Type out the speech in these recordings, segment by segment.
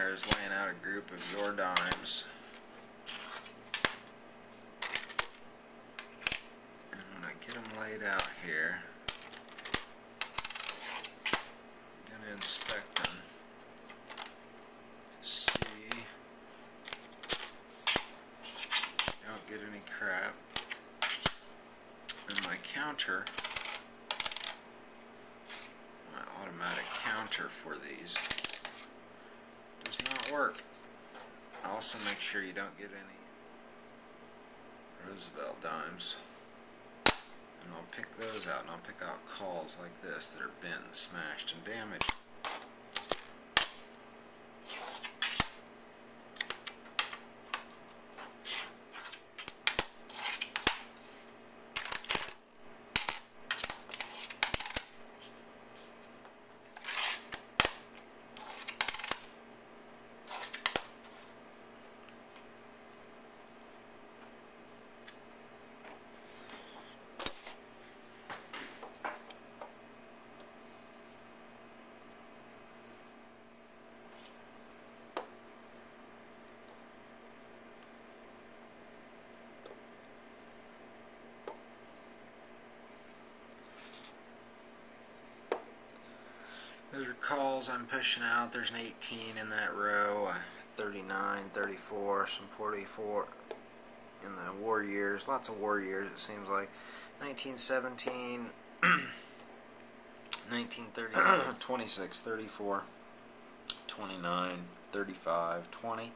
there is laying out a group of your dimes. And when I get them laid out here, I'm going to inspect them to see I don't get any crap. And my counter, my automatic counter for these, does not work. Also make sure you don't get any Roosevelt dimes. And I'll pick those out, and I'll pick out calls like this that are bent and smashed and damaged. Those are calls I'm pushing out. There's an 18 in that row, 39, 34, some 44 in the war years. Lots of war years, it seems like. 1917, 1936, 26, 34, 29, 35, 20.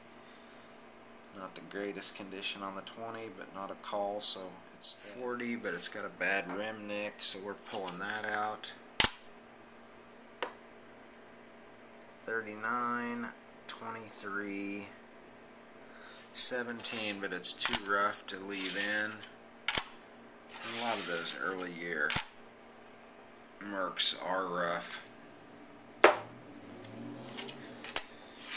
Not the greatest condition on the 20, but not a call, so it's 40, but it's got a bad rim nick, so we're pulling that out. 39, 23, 17, but it's too rough to leave in. And a lot of those early year Mercs are rough. So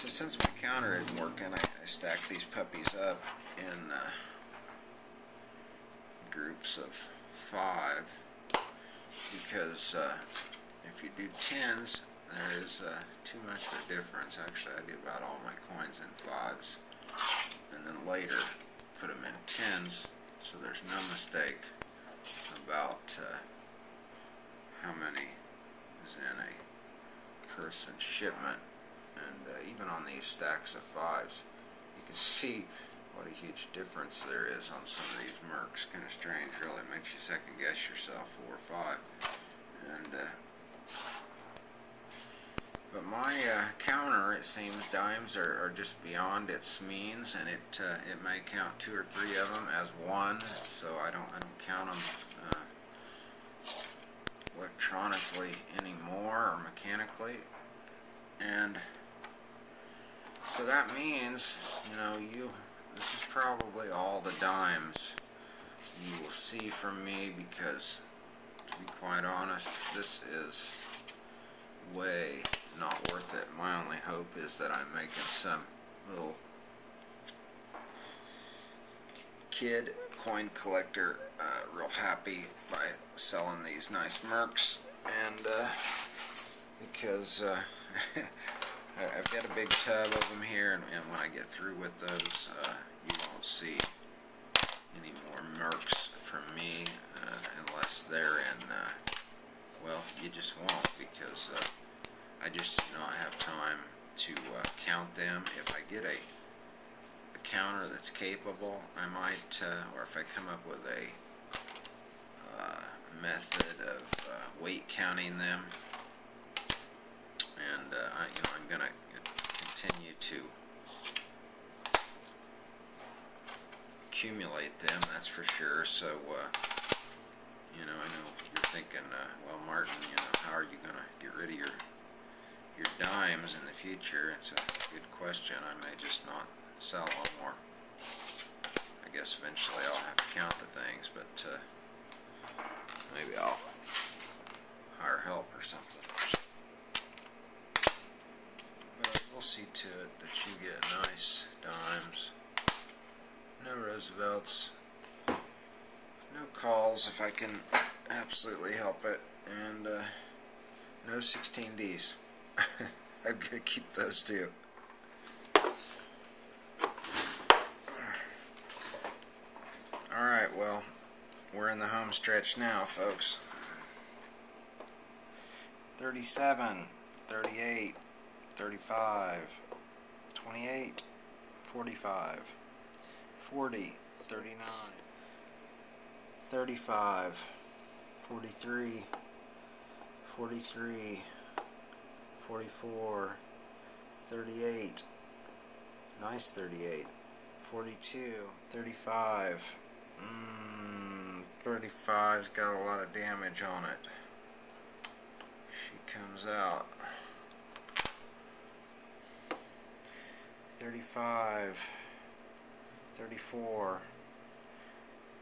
since my counter isn't working, I stacked these puppies up in groups of 5, because if you do 10s, there is too much of a difference. Actually, I do about all my coins in 5s, and then later put them in 10s, so there's no mistake about how many is in a person's shipment. And even on these stacks of 5s, you can see what a huge difference there is on some of these Mercs. Kind of strange, really. Makes you second guess yourself, 4 or 5. And but my counter, it seems dimes are just beyond its means, and it may count 2 or 3 of them as 1, so I don't count them electronically anymore, or mechanically. And so that means, you know, this is probably all the dimes you will see from me, because to be quite honest, this is way not worth it. My only hope is that I'm making some little kid coin collector real happy by selling these nice Mercs, and because I've got a big tub of them here, and when I get through with those, you won't see any more Mercs from me unless they're in, well, you just won't, because I just do not have time to count them. If I get a counter that's capable, I might, or if I come up with a method of weight counting them, and I'm going to continue to accumulate them, that's for sure. So I know you're thinking, well, Martin, how are you going to get rid of your dimes in the future? It's a good question. I may just not sell one more. I guess eventually I'll have to count the things, but maybe I'll hire help or something. But we'll see to it that you get nice dimes. No Roosevelts. No calls if I can absolutely help it. And no 16Ds. I'm going to keep those too. Alright, well, we're in the home stretch now, folks. 37, 38, 35, 28, 45, 40, 39, 35, 43, 43, 44, 38, nice 38, 42, 35, 35's got a lot of damage on it. She comes out. 35, 34,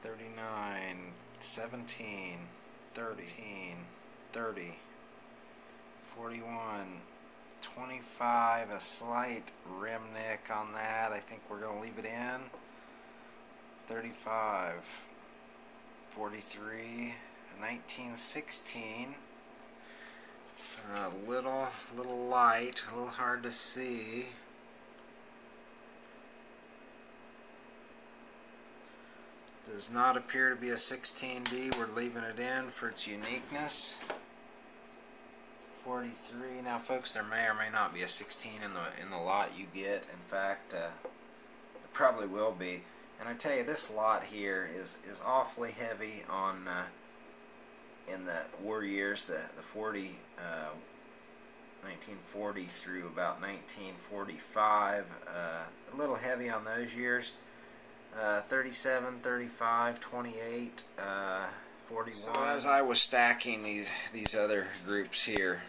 39, 17, 13, 30, 41, 25, a slight rim nick on that. I think we're going to leave it in. 35, 43, 19, 16. A little light, a little hard to see. Does not appear to be a 16D. We're leaving it in for its uniqueness. 43. Now, folks, there may or may not be a 16 in the lot you get. In fact, it probably will be. And I tell you, this lot here is awfully heavy on in the war years, the 1940 through about 1945. A little heavy on those years. 37, 35, 28, 41. So as I was stacking these other groups here,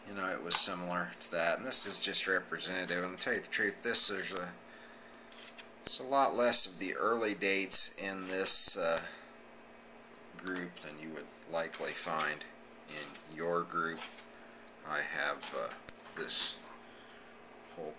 you know, it was similar to that, and this is just representative. And to tell you the truth, there's a lot less of the early dates in this group than you would likely find in your group. I have this whole